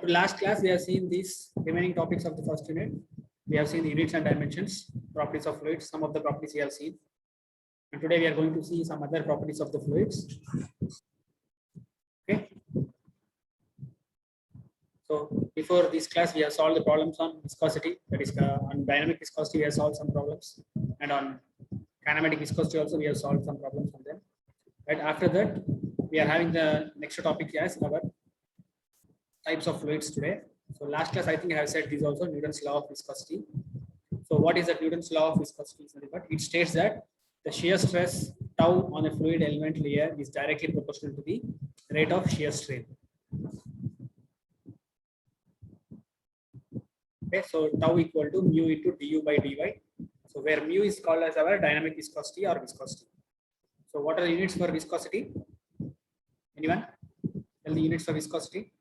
to last class, we have seen these remaining topics of the first unit. We have seen the units and dimensions, properties of fluids, some of the properties we have seen. And today we are going to see some other properties of the fluids. Okay. So before this class, we have solved the problems on viscosity, that is on dynamic viscosity, we have solved some problems. And on kinematic viscosity also, we have solved some problems on them. Right after that, we are having the next topic as our types of fluids today. So last class, I think I have said this also, Newton's law of viscosity. So what is that Newton's law of viscosity? It states that the shear stress tau on a fluid element layer is directly proportional to the rate of shear strain. Okay, so tau equal to mu into du by dy. So where mu is called as our dynamic viscosity or viscosity. So what are the units for viscosity? Anyone? Tell the units for viscosity.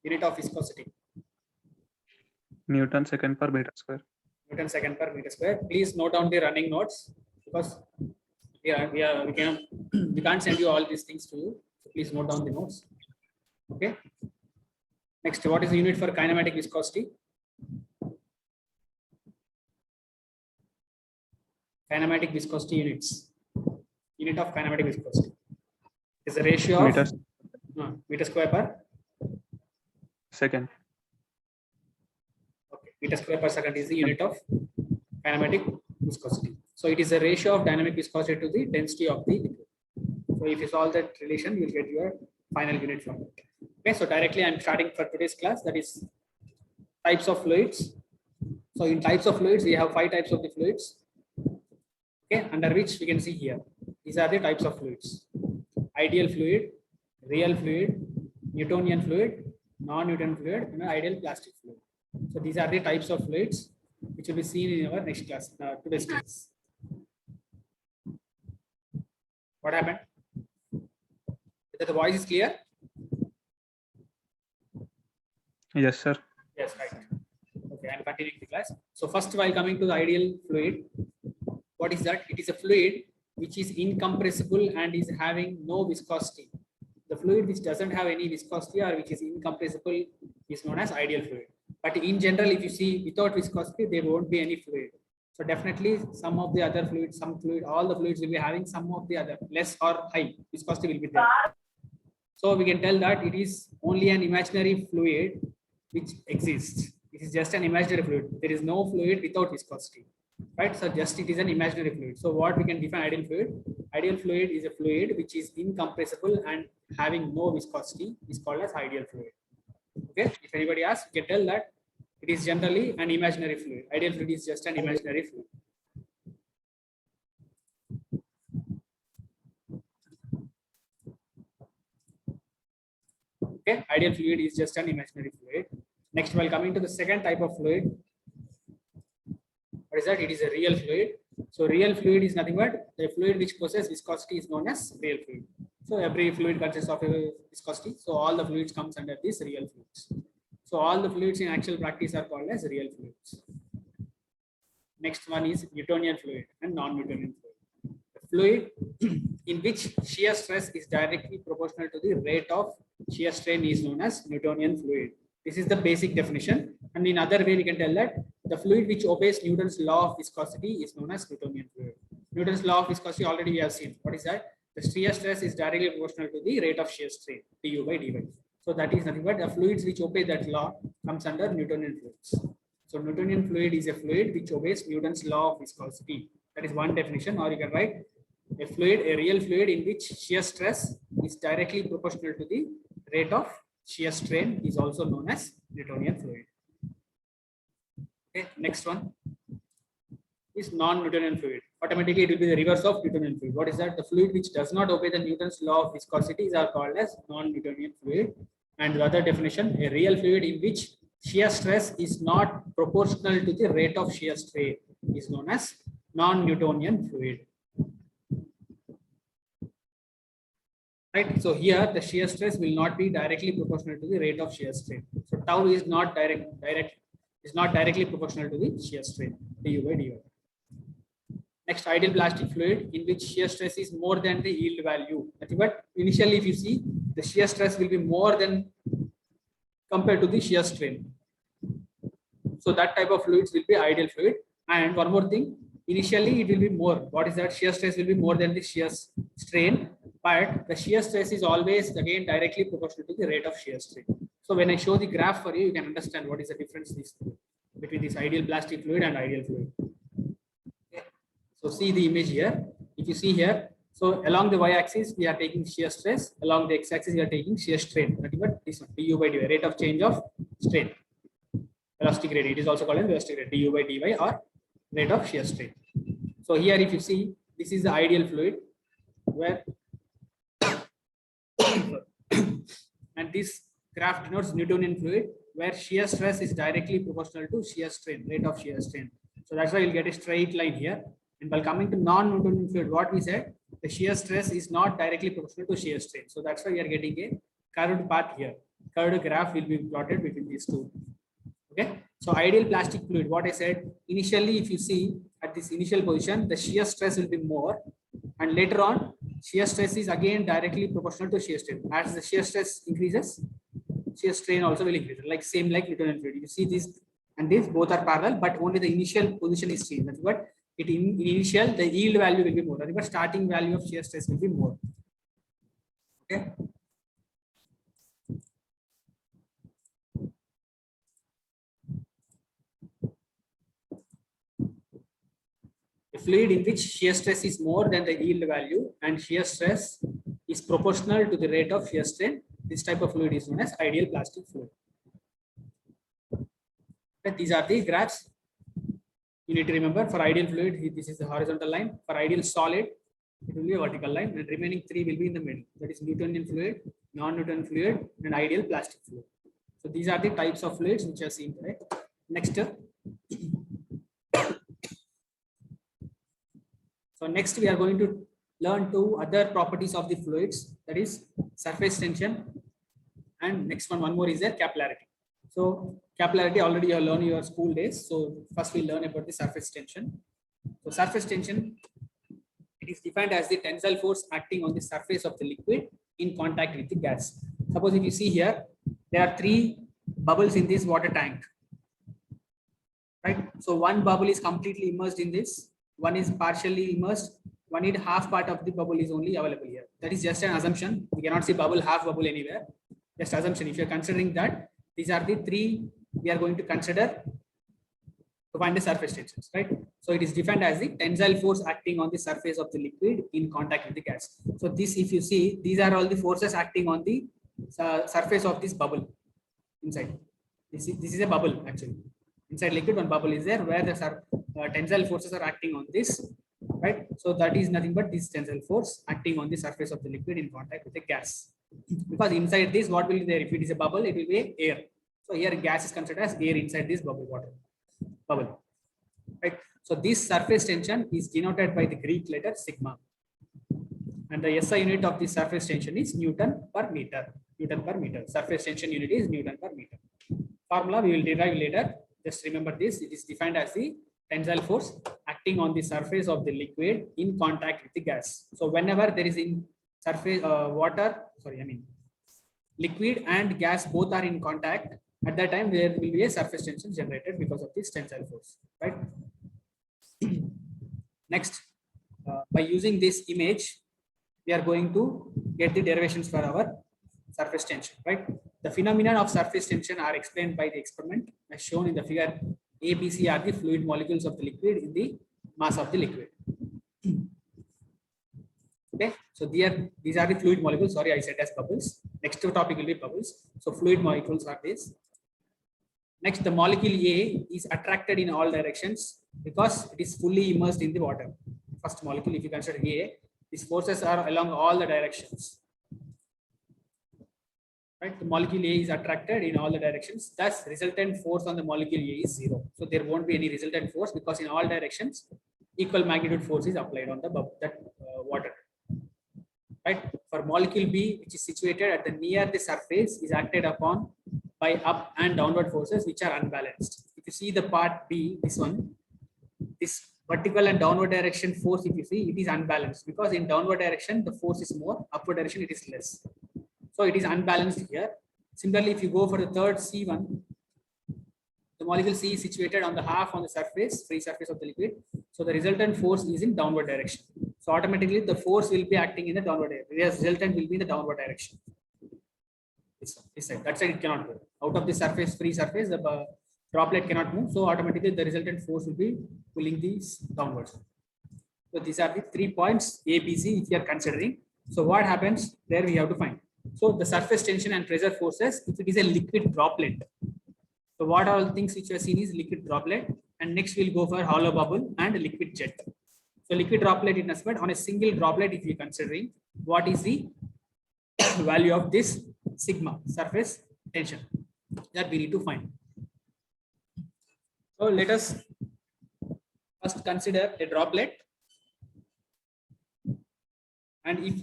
Unit of viscosity. Newton second per meter square. Newton second per meter square. Please note down the running notes because we can't send you all these things to you. So please note down the notes. Okay. Next, what is the unit for kinematic viscosity? Kinematic viscosity units. Unit of kinematic viscosity is the ratio of meter square per second. Okay, meter square per second is the unit of kinematic viscosity. So it is a ratio of dynamic viscosity to the density of the liquid. So if you solve that relation, you will get your final unit from it. Okay, so directly I'm starting for today's class, that is types of fluids. So in types of fluids, we have 5 types of the fluids. Okay, under which we can see here. These are the types of fluids: ideal fluid, real fluid, Newtonian fluid, non-Newtonian fluid, and ideal plastic fluid. So these are the types of fluids which will be seen in our next class, today's class. What happened? Whether the voice is clear? Yes, sir. Yes, right. Okay, I'm continuing the class. So first, while coming to the ideal fluid, what is that? It is a fluid which is incompressible and is having no viscosity. The fluid which doesn't have any viscosity or which is incompressible is known as ideal fluid. But in general, if you see without viscosity, there won't be any fluid. So definitely some of the other fluids, all the fluids will be having some of the other less or high viscosity will be there. So we can tell that it is only an imaginary fluid which exists. It is just an imaginary fluid. There is no fluid without viscosity. Right, so just it is an imaginary fluid. So what we can define ideal fluid? Ideal fluid is a fluid which is incompressible and having no viscosity is called as ideal fluid. Okay, if anybody asks, you can tell that it is generally an imaginary fluid. Ideal fluid is just an imaginary fluid. Okay, ideal fluid is just an imaginary fluid. Next, while coming to the second type of fluid, what is that? It is a real fluid. So real fluid is nothing but a fluid which possesses viscosity is known as real fluid. So every fluid consists of a viscosity. So all the fluids comes under this real fluids. So all the fluids in actual practice are called as real fluids. Next one is Newtonian fluid and non-Newtonian fluid. The fluid in which shear stress is directly proportional to the rate of shear strain is known as Newtonian fluid. This is the basic definition. And in other way, we can tell that the fluid which obeys Newton's law of viscosity is known as Newtonian fluid. Newton's law of viscosity already we have seen. What is that? The shear stress is directly proportional to the rate of shear strain, du by dy. So that is nothing but the fluids which obey that law comes under Newtonian fluids. So Newtonian fluid is a fluid which obeys Newton's law of viscosity. That is one definition, or you can write a fluid, a real fluid in which shear stress is directly proportional to the rate of shear strain is also known as Newtonian fluid. Okay, next one is non-Newtonian fluid. Automatically, it will be the reverse of Newtonian fluid. What is that? The fluid which does not obey the Newton's law of viscosity are called as non-Newtonian fluid. And the other definition, a real fluid in which shear stress is not proportional to the rate of shear strain is known as non-Newtonian fluid. Right. So here the shear stress will not be directly proportional to the rate of shear strain. So tau is not directly proportional to the shear strain, du by dy. Next, ideal plastic fluid in which shear stress is more than the yield value. But initially, if you see, the shear stress will be more than compared to the shear strain. So that type of fluids will be ideal fluid. And one more thing, initially it will be more. What is that? Shear stress will be more than the shear strain, but the shear stress is always again directly proportional to the rate of shear strain. So when I show the graph for you, you can understand what is the difference between this ideal plastic fluid and ideal fluid. Okay. So see the image here. If you see here, so along the y-axis we are taking shear stress, along the x-axis we are taking shear strain. Nothing but this one, du by dy, rate of change of strain. Velocity gradient, it is also called as velocity gradient, du by dy or rate of shear strain. So here if you see, this is the ideal fluid where and this graph denotes Newtonian fluid where shear stress is directly proportional to shear strain, rate of shear strain. So that's why you'll get a straight line here. And while coming to non-Newtonian fluid, what we said, the shear stress is not directly proportional to shear strain. So that's why we are getting a curved path here. Curved graph will be plotted between these two. Okay. So ideal plastic fluid, what I said, initially, if you see at this initial position, the shear stress will be more. And later on, shear stress is again directly proportional to shear strain. As the shear stress increases, shear strain also will increase. Like same like Newtonian fluid. You see this and this both are parallel, but only the initial position is changed. That's what it in initial the yield value will be more. But starting value of shear stress will be more. Okay. A fluid in which shear stress is more than the yield value and shear stress is proportional to the rate of shear strain, this type of fluid is known as ideal plastic fluid. Okay, these are the graphs. You need to remember for ideal fluid, this is the horizontal line. For ideal solid, it will be a vertical line, and remaining three will be in the middle. That is Newtonian fluid, non-Newtonian fluid, and ideal plastic fluid. So these are the types of fluids which are seen today. Next. So next we are going to learn two other properties of the fluids, that is surface tension, and next one more is their capillarity. So capillarity already you have learned in your school days. So first we learn about the surface tension. So surface tension, it is defined as the tensile force acting on the surface of the liquid in contact with the gas. Suppose if you see here, there are three bubbles in this water tank, right? So one bubble is completely immersed in this. One is partially immersed, one is half part of the bubble is only available here. That is just an assumption. We cannot see bubble, half bubble anywhere. Just assumption. If you are considering that, these are the three we are going to consider to find the surface tensions, right? So it is defined as the tensile force acting on the surface of the liquid in contact with the gas. So this, if you see, these are all the forces acting on the surface of this bubble inside. This is a bubble actually. Inside liquid, one bubble is there where the tensile forces are acting on this, right? So that is nothing but this tensile force acting on the surface of the liquid in contact with the gas. Because inside this, what will be there? If it is a bubble, it will be air. So here gas is considered as air inside this bubble, right? So this surface tension is denoted by the Greek letter sigma. And the SI unit of the surface tension is Newton per meter. Newton per meter. Surface tension unit is Newton per meter. Formula we will derive later. Just remember this. It is defined as the tensile force acting on the surface of the liquid in contact with the gas. So whenever there is in surface liquid and gas both are in contact, at that time there will be a surface tension generated because of this tensile force, right? Next, by using this image, we are going to get the derivations for our surface tension, right? The phenomena of surface tension are explained by the experiment as shown in the figure. A, B, C are the fluid molecules of the liquid in the mass of the liquid. Okay, so these are the fluid molecules. Sorry, I said as bubbles. Next topic will be bubbles. So fluid molecules are this. Next, the molecule A is attracted in all directions because it is fully immersed in the water. First molecule, if you consider A, these forces are along all the directions. Right, the molecule A is attracted in all the directions. Thus, resultant force on the molecule A is 0. So there won't be any resultant force because in all directions, equal magnitude force is applied on the water. Right. For molecule B, which is situated at the near the surface, is acted upon by up and downward forces which are unbalanced. If you see the part B, this one, this vertical and downward direction force, if you see, it is unbalanced because in downward direction the force is more, upward direction it is less. So it is unbalanced here. Similarly, if you go for the third C1, the molecule C is situated on the half on the surface, free surface of the liquid. So the resultant force is in downward direction. So automatically the force will be acting in the downward direction. The resultant will be in the downward direction. This side, that side it cannot go. Out of the surface, free surface, the droplet cannot move. So automatically the resultant force will be pulling these downwards. So these are the 3 points A, B, C if you are considering. So what happens there we have to find. So the surface tension and pressure forces if it is a liquid droplet. So what all things which you have seen is liquid droplet, and next we'll go for hollow bubble and liquid jet. So liquid droplet in aspect on a single droplet if you are considering, what is the value of this sigma surface tension that we need to find. So let us first consider a droplet, and if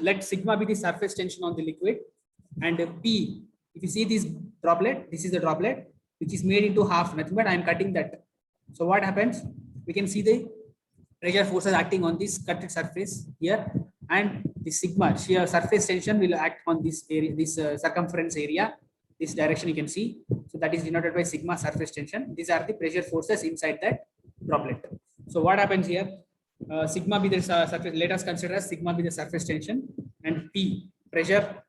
let sigma be the surface tension on the liquid, and P, if you see this droplet, this is the droplet which is made into half, nothing but I am cutting that. So what happens? We can see the pressure forces acting on this cutted surface here, and the sigma shear surface tension will act on this area, this circumference area, this direction you can see. So that is denoted by sigma surface tension. These are the pressure forces inside that droplet. So what happens here? Sigma be the surface. Let us consider as sigma be the surface tension, and P pressure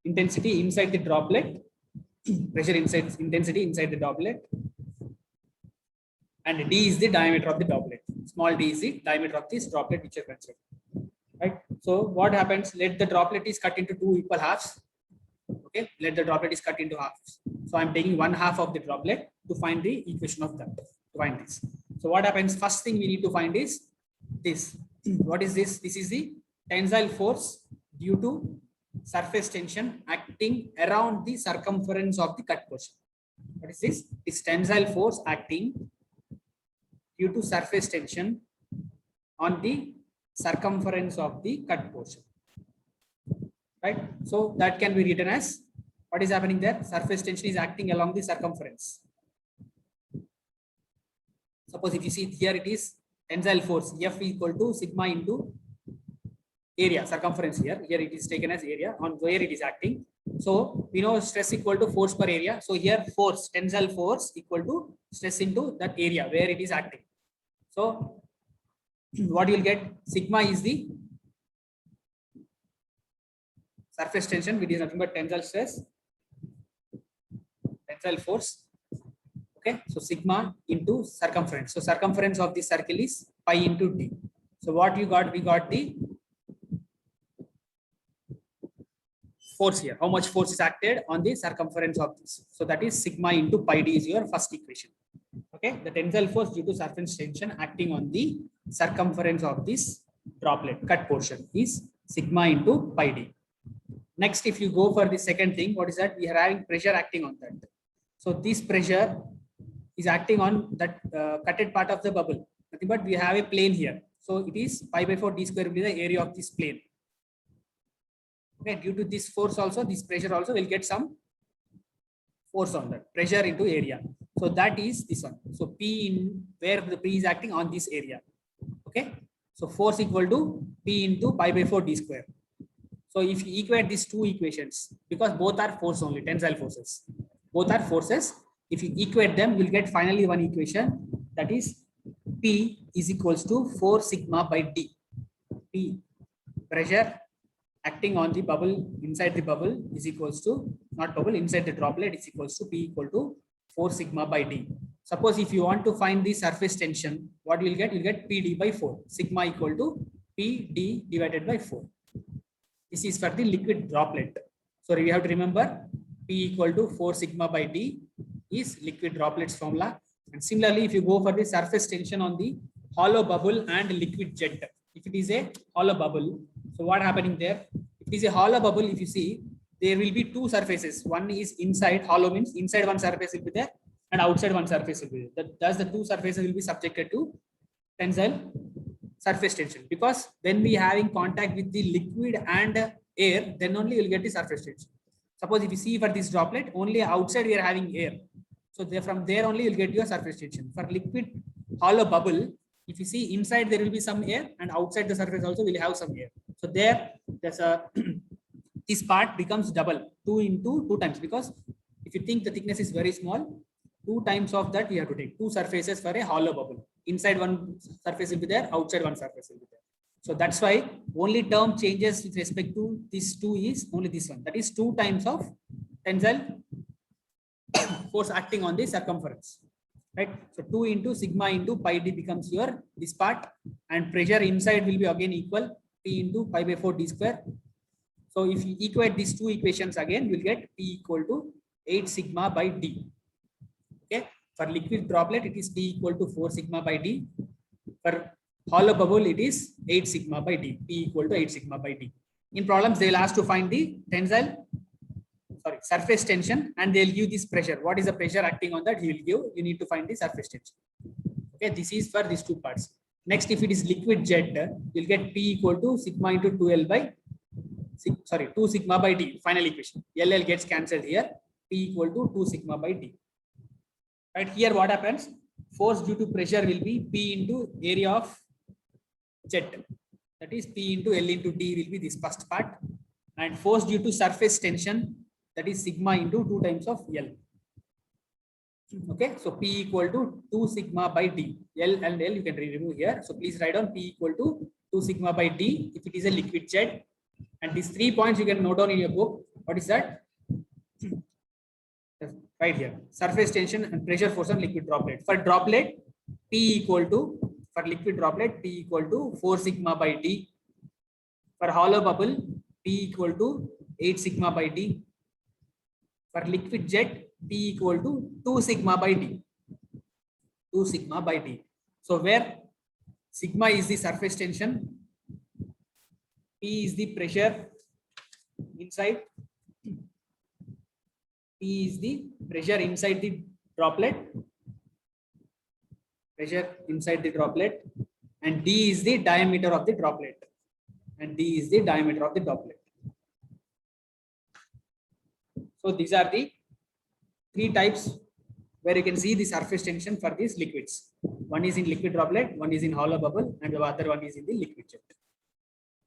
intensity inside the droplet, pressure inside intensity inside the droplet, and D is the diameter of the droplet. Small d is the diameter of this droplet which you consider. Right. So what happens? Let the droplet is cut into 2 equal halves. Okay. Let the droplet is cut into halves. So I'm taking 1/2 of the droplet to find the equation of that. To find this. So what happens? First thing we need to find is this. What is this? This is the tensile force due to surface tension acting around the circumference of the cut portion. What is this? It's tensile force acting due to surface tension on the circumference of the cut portion. Right? So that can be written as, what is happening there? Surface tension is acting along the circumference. Suppose if you see here, it is tensile force F equal to sigma into area, circumference here. Here it is taken as area on where it is acting. So we know stress equal to force per area. So here force, tensile force equal to stress into that area where it is acting. So what you will get? Sigma is the surface tension, which is nothing but tensile stress, tensile force. Okay, so sigma into circumference. So circumference of the circle is pi into d. So what you got? We got the force here. How much force is acted on the circumference of this? So that is sigma into pi d is your first equation. Okay, the tensile force due to surface tension acting on the circumference of this droplet cut portion is sigma into pi d. Next, if you go for the second thing, what is that? We are having pressure acting on that. So this pressure is acting on that cutted part of the bubble. Nothing but we have a plane here. So it is pi by 4 d square will be the area of this plane. Okay, due to this force also, this pressure also will get some force on that, pressure into area. So that is this one. So P in where the P is acting on this area. Okay. So force equal to P into pi by 4 d square. So if you equate these two equations, because both are force only, tensile forces, both are forces. If you equate them, you'll get finally one equation, that is P is equals to 4 sigma by d. P pressure acting on the bubble, inside the bubble is equals to, not bubble, inside the droplet is equals to P equal to 4 sigma by d. Suppose if you want to find the surface tension, what you'll get? You'll get PD by 4. Sigma equal to PD divided by 4. This is for the liquid droplet. So we have to remember P equal to 4 sigma by d is liquid droplets formula. And similarly, if you go for the surface tension on the hollow bubble and liquid jet, if it is a hollow bubble, so what happening there? If it is a hollow bubble, if you see, there will be two surfaces. One is inside, hollow means inside one surface will be there and outside one surface will be there. Thus the two surfaces will be subjected to tensile surface tension, because when we having contact with the liquid and air, then only you will get the surface tension. Suppose if you see for this droplet, only outside we are having air. So there, from there only you'll get your surface tension. For liquid hollow bubble, if you see inside there will be some air and outside the surface also will have some air. So there's a this part becomes double 2 into 2 times, because if you think the thickness is very small, 2 times of that we have to take 2 surfaces for a hollow bubble. Inside one surface will be there, outside one surface will be there. So that's why only term changes with respect to this 2 is only this one. That is 2 times of tensile force acting on the circumference. Right? So 2 into sigma into pi d becomes your this part, and pressure inside will be again equal P into pi by 4 d square. So if you equate these two equations again, you will get P equal to 8 sigma by d. Okay. For liquid droplet, it is P equal to 4 sigma by d. For hollow bubble, it is 8 sigma by d. P equal to 8 sigma by d. In problems, they will ask to find the surface tension, and they'll give this pressure. What is the pressure acting on that? He will give. You need to find the surface tension. Okay, this is for these two parts. Next, if it is liquid jet, you'll get P equal to sigma into 2L by 2 sigma by d. Final equation. LL gets cancelled here. P equal to 2 sigma by d. Right here, what happens? Force due to pressure will be P into area of jet. That is P into L into d will be this first part, and force due to surface tension, that is sigma into 2 times of L. Okay, so P equal to 2 sigma by d. L and L you can remove here. So please write down P equal to 2 sigma by d if it is a liquid jet. And these 3 points you can note down in your book. What is that? Right here. Surface tension and pressure force on liquid droplet. For droplet, P equal to, for liquid droplet, P equal to 4 sigma by d. For hollow bubble, P equal to 8 sigma by d. For liquid jet, P equal to 2 sigma by d. 2 sigma by d. So where sigma is the surface tension, P is the pressure inside, P is the pressure inside the droplet, and D is the diameter of the droplet, So these are the 3 types where you can see the surface tension for these liquids. One is in liquid droplet, one is in hollow bubble, and the other one is in the liquid jet.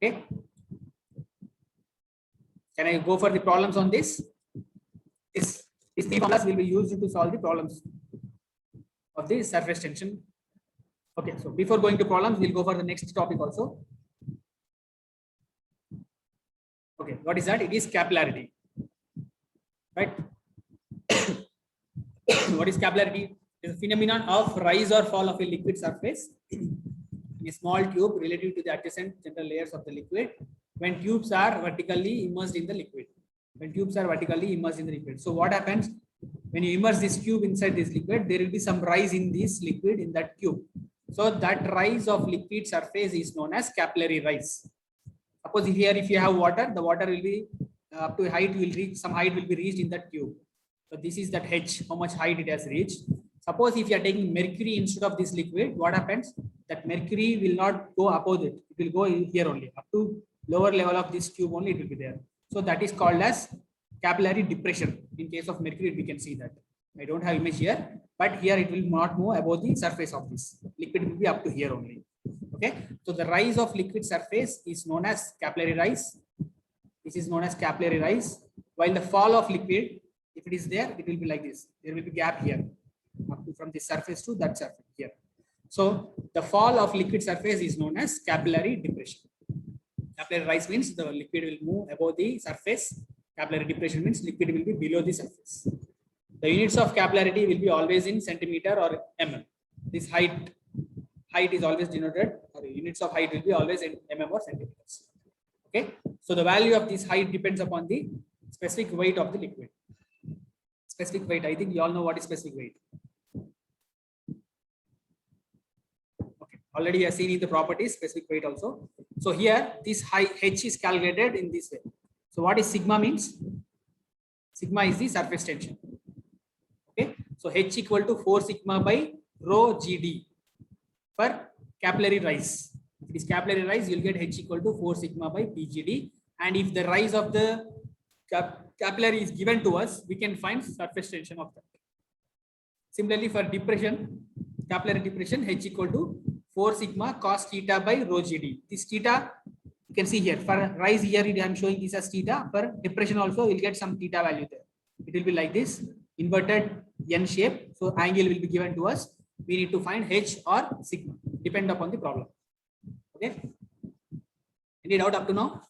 Okay. Can I go for the problems on this? These 3 formulas will be used to solve the problems of the surface tension. Okay, so before going to problems, we'll go for the next topic also. Okay, what is that? It is capillarity. Right? What is capillarity? It is a phenomenon of rise or fall of a liquid surface in a small tube relative to the adjacent general layers of the liquid when tubes are vertically immersed in the liquid. So what happens when you immerse this tube inside this liquid? There will be some rise in this liquid in that tube. So that rise of liquid surface is known as capillary rise. Suppose here, if you have water, the water will be up to height will reach, some height will be reached in that tube. So this is that H, how much height it has reached. Suppose if you are taking mercury instead of this liquid, what happens? That mercury will not go above it. It will go here only. Up to lower level of this tube only it will be there. So that is called as capillary depression. In case of mercury, we can see that. I don't have image here, but here it will not move above the surface of this. Liquid will be up to here only. Okay. So the rise of liquid surface is known as capillary rise. This is known as capillary rise. While the fall of liquid, if it is there, it will be like this. There will be gap here, up to from this surface to that surface here. So the fall of liquid surface is known as capillary depression. Capillary rise means the liquid will move above the surface. Capillary depression means liquid will be below the surface. The units of capillarity will be always in centimeter or mm. This height is always denoted, or units of height will be always in mm or centimeters. Okay. So the value of this height depends upon the specific weight of the liquid. Specific weight, I think you all know what is specific weight. Okay. Already you have seen in the properties specific weight also. So here this H is calculated in this way. So what is sigma means? Sigma is the surface tension. Okay. So H equal to 4 sigma by rho GD for capillary rise. If it is capillary rise, you'll get H equal to 4 sigma by PGD. And if the rise of the capillary is given to us, we can find surface tension of that. Similarly, for depression, capillary depression, H equal to 4 sigma cos theta by rho GD. This theta, you can see here, for rise here, I am showing this as theta. For depression also, you'll get some theta value there. It will be like this, inverted N shape. So angle will be given to us. We need to find H or sigma, depend upon the problem. Okay. Any doubt up to now?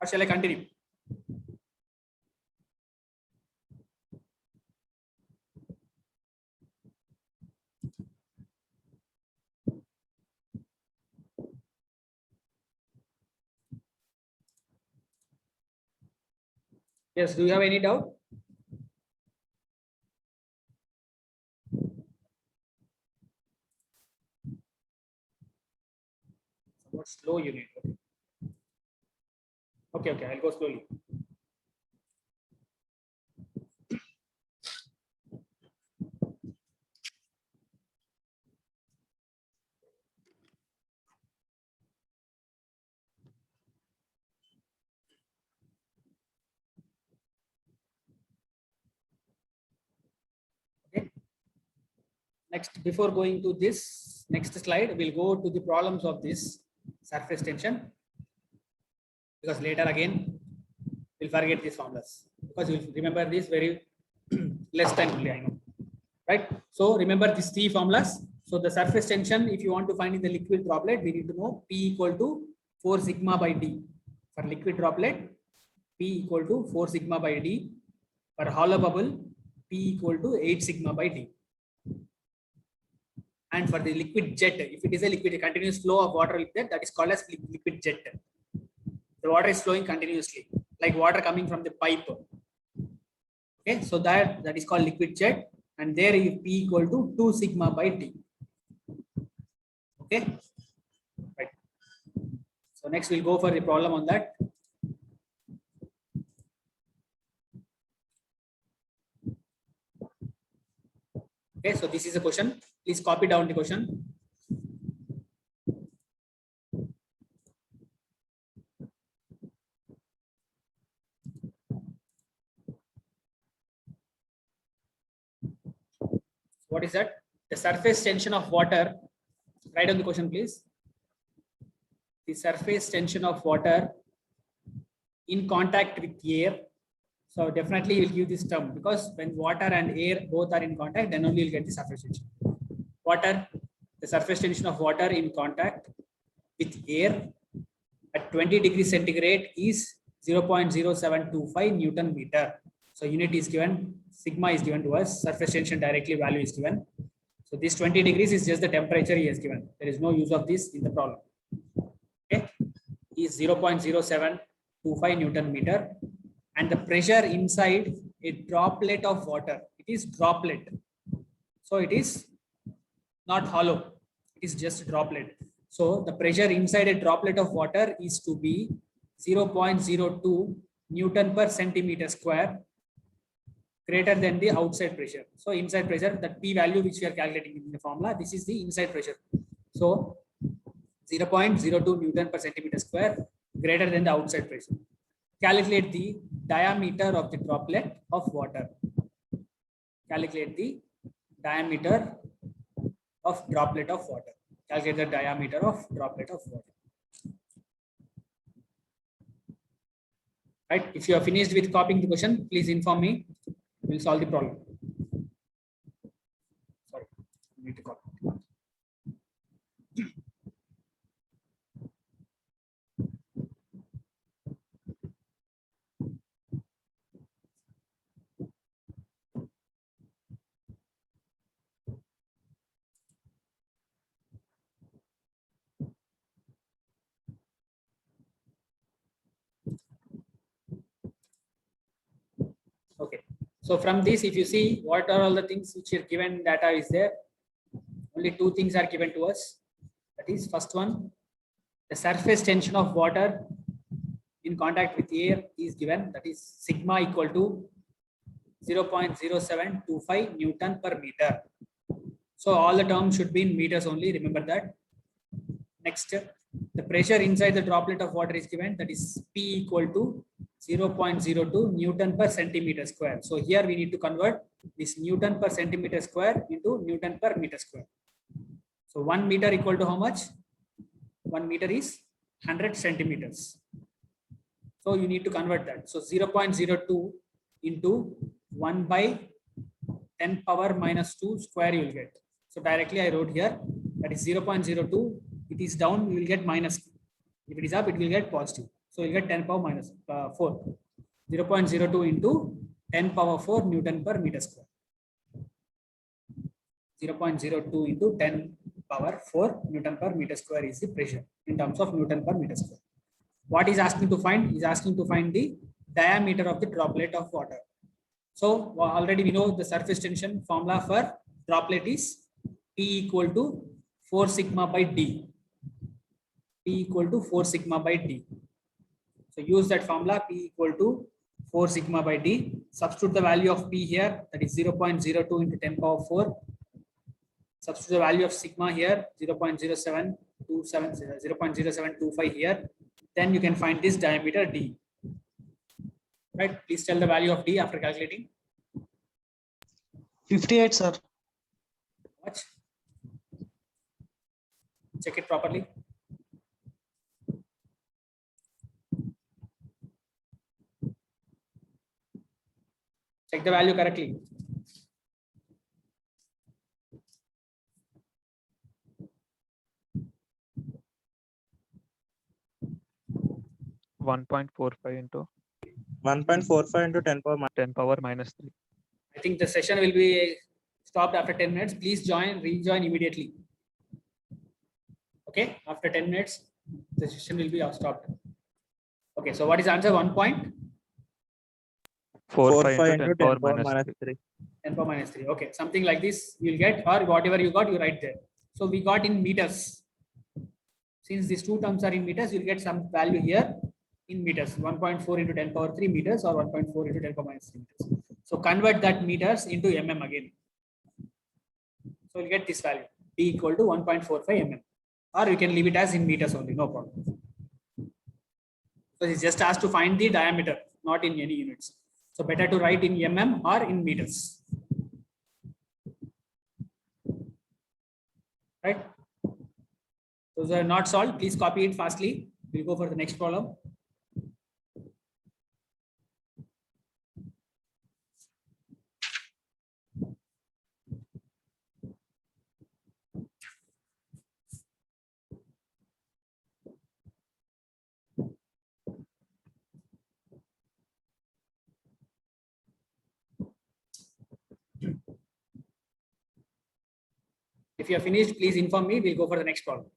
Or shall I continue? Yes, do you have any doubt? Somewhat slow you need. Okay, I'll go slowly. Okay. Next, before going to this next slide, we'll go to the problems of this surface tension, because later again we'll forget these formulas, because you'll remember this very less time only, I know, right? So remember these three formulas. So the surface tension, if you want to find in the liquid droplet, we need to know P equal to 4 sigma by D. For liquid droplet, P equal to 4 sigma by D. For hollow bubble, P equal to 8 sigma by D. And for the liquid jet, if it is a liquid, a continuous flow of water there, that is called as liquid jet. The water is flowing continuously, like water coming from the pipe. Okay, so that is called liquid jet, and there is P equal to 2 sigma by D. Okay, right. So next we'll go for the problem on that. Okay, so this is a question. Please copy down the question. What is that? The surface tension of water. Write down the question, please. The surface tension of water in contact with air. So definitely you'll give this term, because when water and air both are in contact, then only you'll get the surface tension. Water, the surface tension of water in contact with air at 20 degrees centigrade is 0.0725 Newton meter. So unit is given, sigma is given to us, surface tension directly value is given. So this 20 degrees is just the temperature he has given. There is no use of this in the problem. Okay, is 0.0725 Newton meter, and the pressure inside a droplet of water. It is droplet, so it is not hollow. It is just a droplet. So the pressure inside a droplet of water is to be 0.02 Newton per centimeter square, greater than the outside pressure. So inside pressure, that P value which we are calculating in the formula, this is the inside pressure. So 0.02 Newton per centimeter square, greater than the outside pressure. Calculate the diameter of the droplet of water. Calculate the diameter of droplet of water. Calculate the diameter of droplet of water. Right. If you are finished with copying the question, please inform me. We'll solve the problem. Sorry, I need to copy. Okay. So from this, if you see what are all the things which are given data is there, only two things are given to us. That is, first one, the surface tension of water in contact with air is given. That is sigma equal to 0.0725 Newton per meter. So all the terms should be in meters only. Remember that. Next, the pressure inside the droplet of water is given. That is P equal to 0.02 Newton per centimeter square. So here we need to convert this Newton per centimeter square into Newton per meter square. So 1 meter equal to how much? 1 meter is 100 centimeters. So you need to convert that. So 0.02 into 1 by 10 power minus 2 square you will get. So directly I wrote here that is 0.02. It is down, you will get minus. If it is up, it will get positive. So you get 10 power minus 4. 0.02 into 10 power 4 Newton per meter square. 0.02 into 10 power 4 Newton per meter square is the pressure in terms of Newton per meter square. What is asking to find? Is asking to find the diameter of the droplet of water. So already we know the surface tension formula for droplet is P equal to 4 sigma by D. P equal to 4 sigma by D. So use that formula P equal to 4 sigma by D. Substitute the value of P here, that is 0.02 into 10 power 4. Substitute the value of sigma here, 0.0725 here. Then you can find this diameter D. Right? Please tell the value of D after calculating. 58, sir. Much? Check it properly. Check the value correctly. into 1.45 into 10 power 10 power minus 3. I think the session will be stopped after 10 minutes. Please rejoin immediately. Okay, after 10 minutes, the session will be stopped. Okay, so what is the answer? 1.45 into 10 power minus 3. 10 power minus 3. Okay, something like this you'll get, or whatever you got, you write there. So we got in meters. Since these two terms are in meters, you'll get some value here in meters. 1.4 into 10 power 3 meters or 1.4 into 10 power minus 3 meters. So convert that meters into mm again. So you'll get this value, D equal to 1.45 mm. Or you can leave it as in meters only, no problem. So it's just asked to find the diameter, not in any units. So better to write in mm or in meters. Right? Those are not solved. Please copy it fastly. We'll go for the next problem. If you are finished, please inform me. We'll go for the next problem.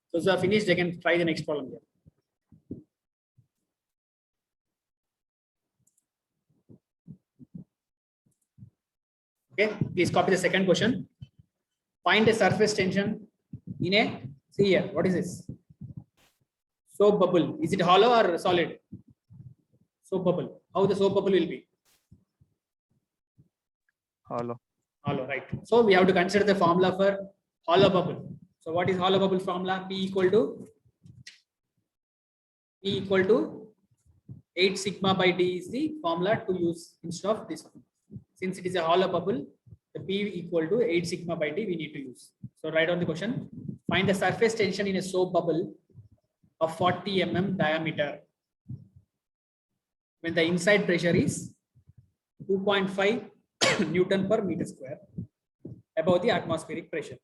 So if you are finished, they can try the next problem here. Okay, please copy the second question. Find a surface tension in a, see here, what is this? Soap bubble. Is it hollow or solid? Soap bubble. How the soap bubble will be? Hollow. Hollow, right. So we have to consider the formula for hollow bubble. So what is hollow bubble formula? P equal to 8 sigma by D is the formula to use instead of this one. Since it is a hollow bubble, the P equal to 8 sigma by D we need to use. So write down the question. Find the surface tension in a soap bubble of 40 mm diameter when the inside pressure is 2.5 Newton per meter square above the atmospheric pressure.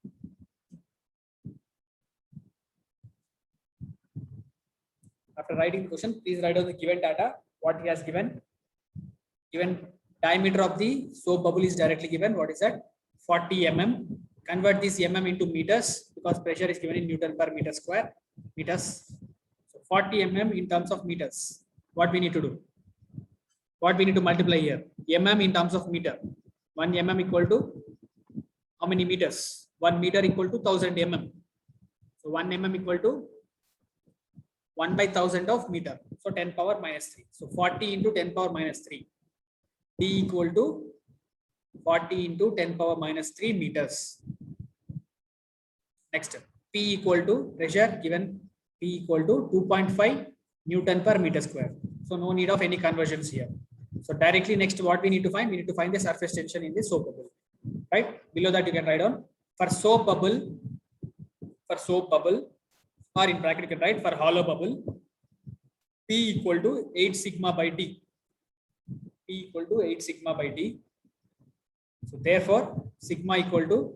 After writing the question, please write down the given data, what he has given. Given diameter of the soap bubble is directly given. What is that? 40 mm. Convert this mm into meters because pressure is given in Newton per meter square. Meters. So 40 mm in terms of meters. What we need to do? What we need to multiply here? Mm in terms of meter. 1 mm equal to how many meters? 1 meter equal to 1000 mm. So 1 mm equal to 1 by 1000 of meter. So 10 power minus 3. So 40 into 10 power minus 3. D equal to 40 into 10 power minus 3 meters. Next, P equal to pressure given P equal to 2.5 Newton per meter square. So no need of any conversions here. So directly next, what we need to find? We need to find the surface tension in the soap bubble. Right? Below that you can write down for soap bubble, or in bracket you can write for hollow bubble, P equal to 8 sigma by D. P equal to 8 sigma by D. So therefore, sigma equal to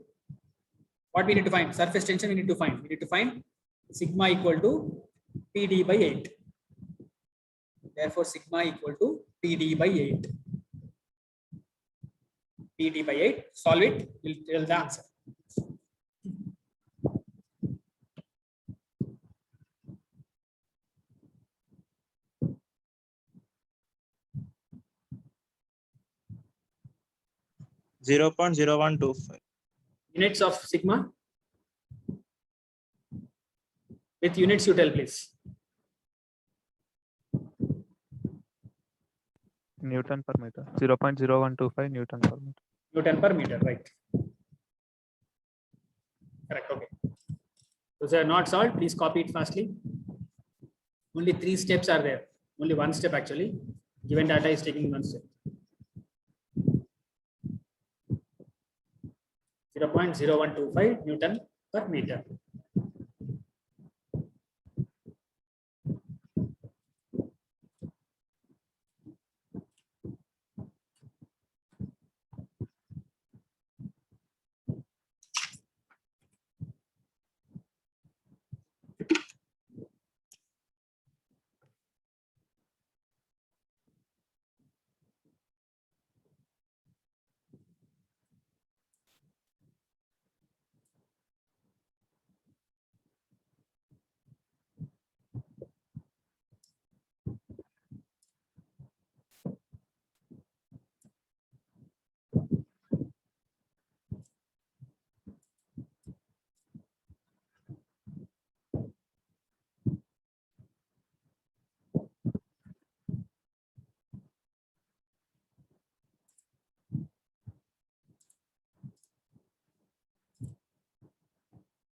what we need to find? Surface tension we need to find. We need to find sigma equal to PD by 8. Therefore, sigma equal to PD by 8. PD by 8. Solve it. We'll tell the answer. Zero 0.0125. Units of sigma. With units you tell, please. Newton per meter. 0.0125 Newton per meter. Newton per meter, right? Correct. Okay. Those are not solved. Please copy it fastly. Only 3 steps are there. Only 1 step actually. Given data is taking 1 step. 0.0125 Newton per meter.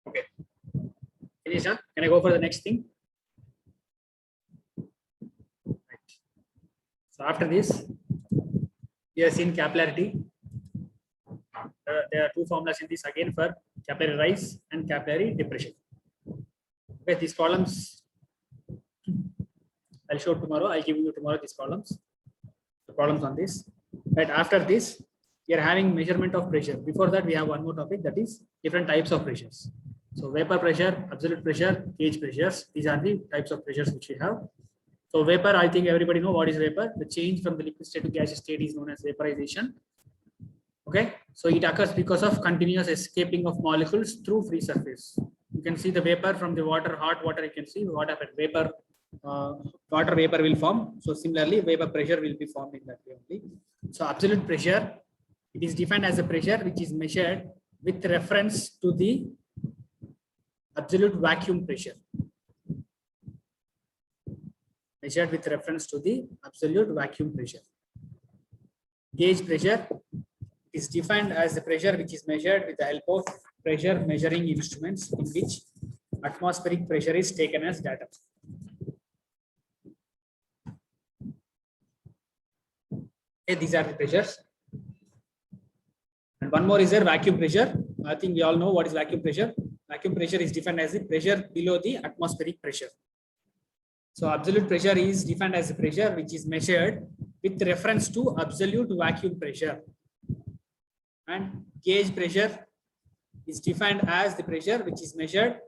Okay. Finish, huh? Can I go for the next thing? Right. So after this, we have seen capillarity. There are 2 formulas in this again for capillary rise and capillary depression. Okay, these columns I'll show tomorrow. I'll give you tomorrow these columns. The columns on this. Right after this, we are having measurement of pressure. Before that, we have one more topic, that is different types of pressures. So vapor pressure, absolute pressure, gauge pressures. These are the types of pressures which we have. So vapor, I think everybody know what is vapor. The change from the liquid state to gaseous state is known as vaporization. Okay, so it occurs because of continuous escaping of molecules through free surface. You can see the vapor from the water, hot water. You can see what happened. Vapor, water vapor will form. So similarly, vapor pressure will be formed in that way only. So absolute pressure, it is defined as a pressure which is measured with reference to the absolute vacuum pressure. Measured with reference to the absolute vacuum pressure. Gauge pressure is defined as the pressure which is measured with the help of pressure measuring instruments in which atmospheric pressure is taken as data. Okay, these are the pressures. And one more is there vacuum pressure. I think we all know what is vacuum pressure. Vacuum pressure is defined as the pressure below the atmospheric pressure. So absolute pressure is defined as the pressure which is measured with reference to absolute vacuum pressure. And gauge pressure is defined as the pressure which is measured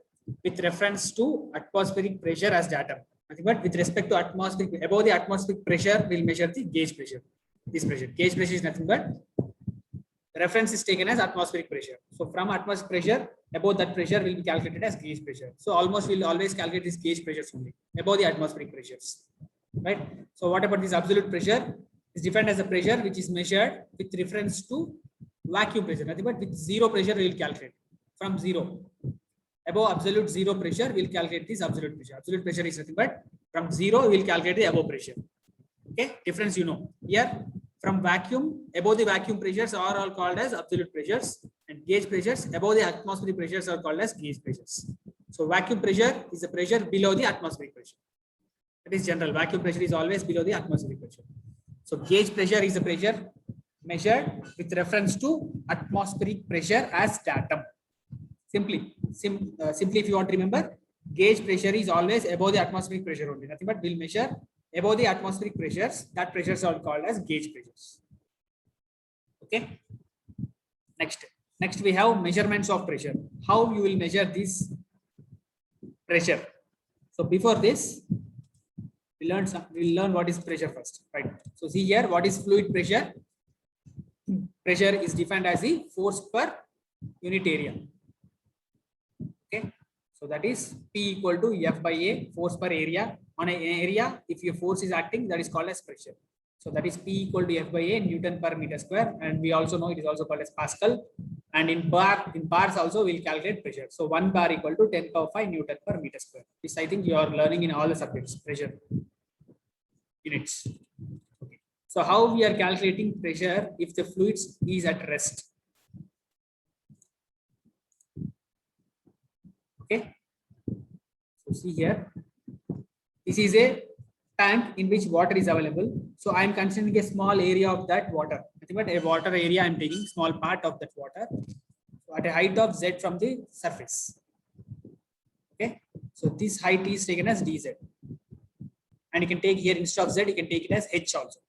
with reference to atmospheric pressure as datum. Nothing but with respect to atmospheric, above the atmospheric pressure, we'll measure the gauge pressure. This pressure, gauge pressure is nothing but reference is taken as atmospheric pressure. So from atmospheric pressure, above that pressure will be calculated as gauge pressure. So almost we'll always calculate this gauge pressures only above the atmospheric pressures, right? So what about this absolute pressure? Is defined as a pressure which is measured with reference to vacuum pressure. Nothing but with zero pressure we will calculate from zero. above absolute zero pressure, we'll calculate this absolute pressure. Absolute pressure is nothing but from zero, we'll calculate the above pressure. Okay, difference you know. Here, from vacuum, above the vacuum pressures are all called as absolute pressures, and gauge pressures above the atmospheric pressures are called as gauge pressures. So vacuum pressure is the pressure below the atmospheric pressure. That is general. Vacuum pressure is always below the atmospheric pressure. So gauge pressure is the pressure measured with reference to atmospheric pressure as datum. Simply, if you want to remember, gauge pressure is always above the atmospheric pressure only. Nothing but we'll measure above the atmospheric pressures. That pressures are called as gauge pressures. Okay. Next we have measurements of pressure. How you will measure this pressure? So before this, we'll learn what is pressure first, right? So see here, what is fluid pressure? Pressure is defined as the force per unit area. Okay, so that is P equal to F by A, force per area. On an area, if your force is acting, that is called as pressure. So that is P equal to F by A, Newton per meter square, and we also know it is also called as Pascal. And in bars also we'll calculate pressure. So 1 bar equal to 10 power 5 Newton per meter square. This I think you are learning in all the subjects, pressure units. Okay. So how we are calculating pressure if the fluid is at rest? Okay. So see here, this is a tank in which water is available. So I am considering a small area of that water. Nothing but a water area. I am taking small part of that water at a height of Z from the surface. Okay. So this height is taken as dz. And you can take here instead of Z, you can take it as H also.